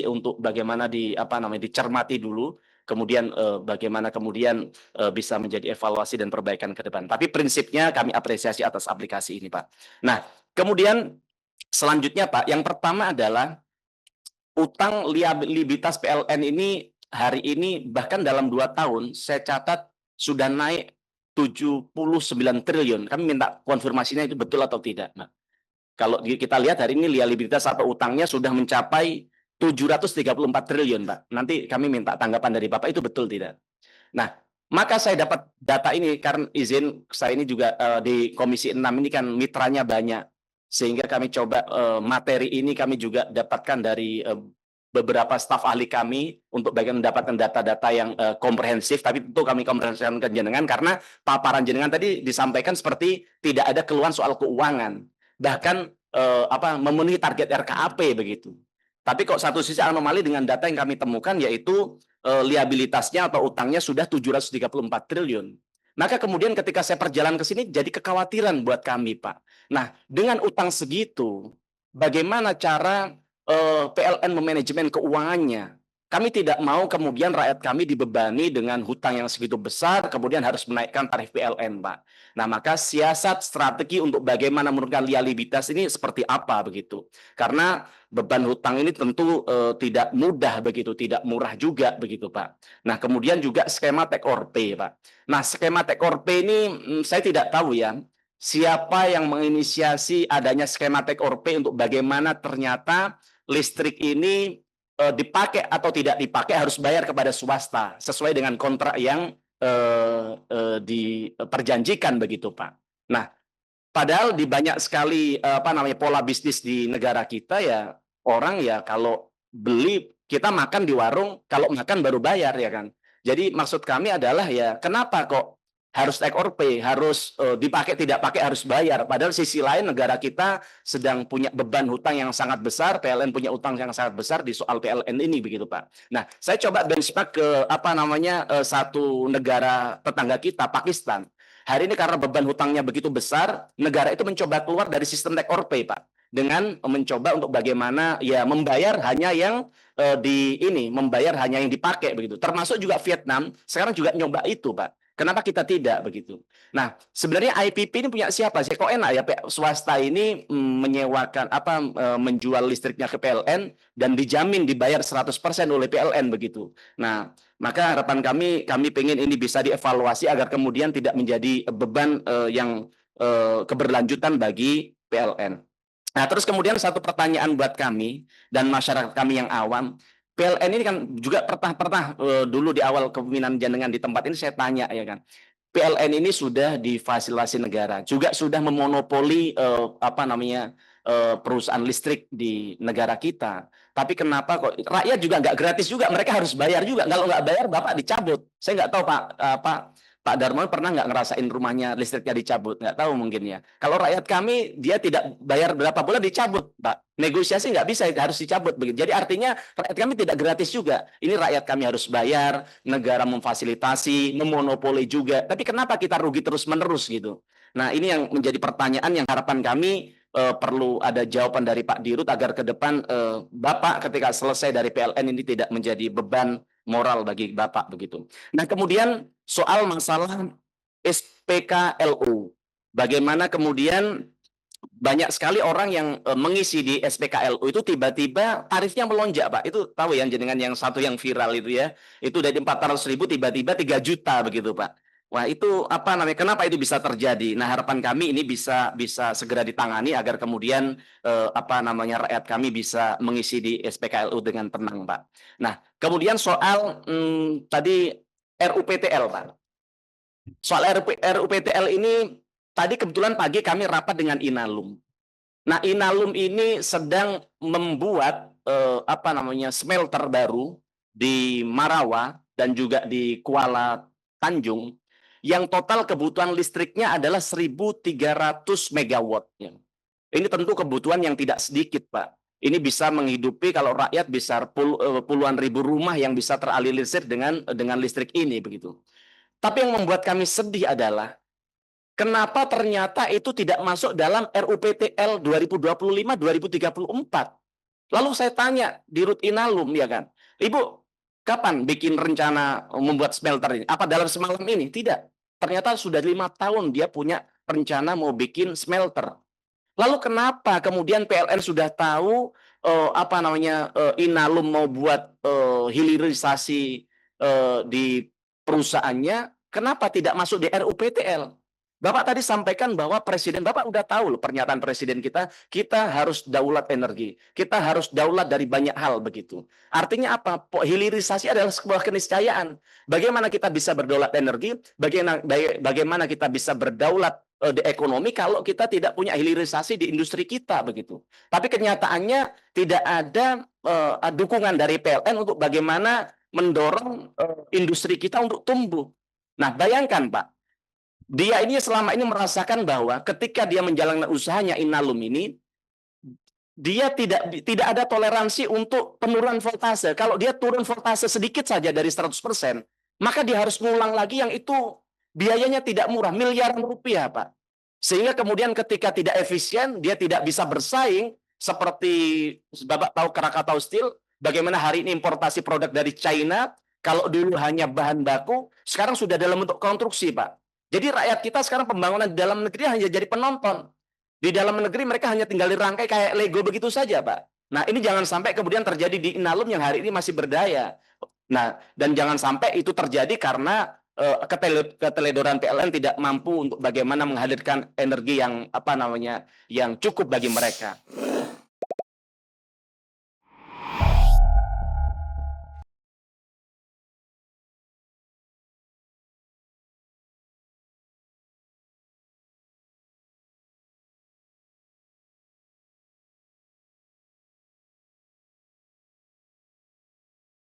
untuk bagaimana dicermati dulu, kemudian bagaimana kemudian bisa menjadi evaluasi dan perbaikan ke depan. Tapi prinsipnya kami apresiasi atas aplikasi ini, Pak. Nah, kemudian selanjutnya, Pak, yang pertama adalah utang liabilitas PLN ini hari ini bahkan dalam 2 tahun saya catat sudah naik 79 triliun. Kami minta konfirmasinya itu betul atau tidak, Mbak. Kalau kita lihat hari ini liabilitas atau utangnya sudah mencapai 734 triliun, Pak. Nanti kami minta tanggapan dari Bapak itu betul tidak? Nah, maka saya dapat data ini karena izin saya ini juga di Komisi 6 ini kan mitranya banyak. Sehingga kami coba materi ini kami juga dapatkan dari beberapa staf ahli kami untuk bagian mendapatkan data-data yang komprehensif, tapi tentu kami komprehensifkan ke jenengan karena paparan jenengan tadi disampaikan seperti tidak ada keluhan soal keuangan, bahkan memenuhi target RKAP begitu. Tapi kok satu sisi anomali dengan data yang kami temukan yaitu liabilitasnya atau utangnya sudah 734 triliun. Maka kemudian ketika saya perjalanan ke sini jadi kekhawatiran buat kami, Pak. Nah, dengan utang segitu, bagaimana cara PLN memanajemen keuangannya? Kami tidak mau kemudian rakyat kami dibebani dengan hutang yang segitu besar, kemudian harus menaikkan tarif PLN, Pak. Nah, maka siasat strategi untuk bagaimana menurunkan liabilitas ini seperti apa begitu? Karena beban hutang ini tentu tidak mudah begitu, tidak murah juga begitu, Pak. Nah, kemudian juga skema take or pay, Pak. Nah, skema take or pay ini saya tidak tahu ya, siapa yang menginisiasi adanya skema take or pay untuk bagaimana ternyata listrik ini dipakai atau tidak dipakai harus bayar kepada swasta sesuai dengan kontrak yang diperjanjikan begitu, Pak. Nah, padahal di banyak sekali pola bisnis di negara kita ya orang ya kalau beli kita makan di warung, kalau makan baru bayar ya kan. Jadi maksud kami adalah ya kenapa kok harus take or pay, harus dipakai tidak pakai harus bayar. Padahal sisi lain negara kita sedang punya beban hutang yang sangat besar, PLN punya utang yang sangat besar di soal PLN ini begitu, Pak. Nah, saya coba benchmark ke satu negara tetangga kita, Pakistan. Hari ini karena beban hutangnya begitu besar, negara itu mencoba keluar dari sistem take or pay, Pak. Dengan mencoba untuk bagaimana ya membayar hanya yang membayar hanya yang dipakai begitu. Termasuk juga Vietnam, sekarang juga nyoba itu, Pak. Kenapa kita tidak begitu? Nah, sebenarnya IPP ini punya siapa sih? Kok enak ya swasta ini menyewakan menjual listriknya ke PLN dan dijamin dibayar 100% oleh PLN begitu. Nah, maka harapan kami pengen ini bisa dievaluasi agar kemudian tidak menjadi beban yang keberlanjutan bagi PLN. Nah, terus kemudian satu pertanyaan buat kami dan masyarakat kami yang awam, PLN ini kan juga pernah dulu di awal kepemimpinan jenengan di tempat ini saya tanya ya kan, PLN ini sudah difasilitasi negara, juga sudah memonopoli perusahaan listrik di negara kita. Tapi kenapa kok rakyat juga nggak gratis juga, mereka harus bayar juga. Kalau nggak bayar, Bapak dicabut. Saya nggak tahu Pak Darmawan pernah nggak ngerasain rumahnya listriknya dicabut? Nggak tahu mungkin ya. Kalau rakyat kami dia tidak bayar berapa bulan dicabut, Pak. Negosiasi nggak bisa, harus dicabut begitu. Jadi artinya rakyat kami tidak gratis juga. Ini rakyat kami harus bayar, negara memfasilitasi, memonopoli juga. Tapi kenapa kita rugi terus-menerus gitu? Nah, ini yang menjadi pertanyaan yang harapan kami perlu ada jawaban dari Pak Dirut agar ke depan Bapak ketika selesai dari PLN ini tidak menjadi beban moral bagi Bapak begitu. Nah, kemudian soal masalah SPKLU. Bagaimana kemudian banyak sekali orang yang mengisi di SPKLU itu tiba-tiba tarifnya melonjak, Pak. Itu tahu ya jenengan yang satu yang viral itu ya. Itu dari 400.000 tiba-tiba 3 juta begitu, Pak. Wah, itu kenapa itu bisa terjadi? Nah, harapan kami ini bisa segera ditangani agar kemudian rakyat kami bisa mengisi di SPKLU dengan tenang, Pak. Nah, kemudian soal tadi RUPTL, Pak. Soal RUPTL ini tadi kebetulan pagi kami rapat dengan Inalum. Nah, Inalum ini sedang membuat smelter baru di Marawa dan juga di Kuala Tanjung yang total kebutuhan listriknya adalah 1.300 megawatt. Ini tentu kebutuhan yang tidak sedikit, Pak. Ini bisa menghidupi kalau rakyat bisa puluhan ribu rumah yang bisa teraliri listrik dengan listrik ini begitu. Tapi yang membuat kami sedih adalah kenapa ternyata itu tidak masuk dalam RUPTL 2025-2034. Lalu saya tanya di Rut Inalum, ya kan, Ibu, kapan bikin rencana membuat smelter ini? Apa dalam semalam ini? Tidak. Ternyata sudah 5 tahun dia punya rencana mau bikin smelter. Lalu kenapa kemudian PLN sudah tahu apa namanya Inalum mau buat hilirisasi di perusahaannya, kenapa tidak masuk di RUPTL? Bapak tadi sampaikan bahwa Presiden, Bapak udah tahu loh pernyataan Presiden kita harus daulat energi, kita harus daulat dari banyak hal begitu. Artinya apa? Hilirisasi adalah sebuah keniscayaan. Bagaimana kita bisa berdaulat energi, bagaimana kita bisa berdaulat di ekonomi kalau kita tidak punya hilirisasi di industri kita begitu. Tapi kenyataannya tidak ada dukungan dari PLN untuk bagaimana mendorong industri kita untuk tumbuh. Nah, bayangkan Pak, dia ini selama ini merasakan bahwa ketika dia menjalankan usahanya Inalum ini, dia tidak ada toleransi untuk penurunan voltase. Kalau dia turun voltase sedikit saja dari 100%, maka dia harus mengulang lagi yang itu biayanya tidak murah, miliaran rupiah, Pak. Sehingga kemudian ketika tidak efisien, dia tidak bisa bersaing seperti Bapak tahu Krakatau Steel, bagaimana hari ini importasi produk dari China, kalau dulu hanya bahan baku, sekarang sudah dalam bentuk konstruksi, Pak. Jadi rakyat kita sekarang pembangunan di dalam negeri hanya jadi penonton. Di dalam negeri mereka hanya tinggal dirangkai kayak Lego begitu saja, Pak. Nah, ini jangan sampai kemudian terjadi di Inalum yang hari ini masih berdaya. Nah, dan jangan sampai itu terjadi karena keteledoran PLN tidak mampu untuk bagaimana menghadirkan energi yang apa namanya yang cukup bagi mereka.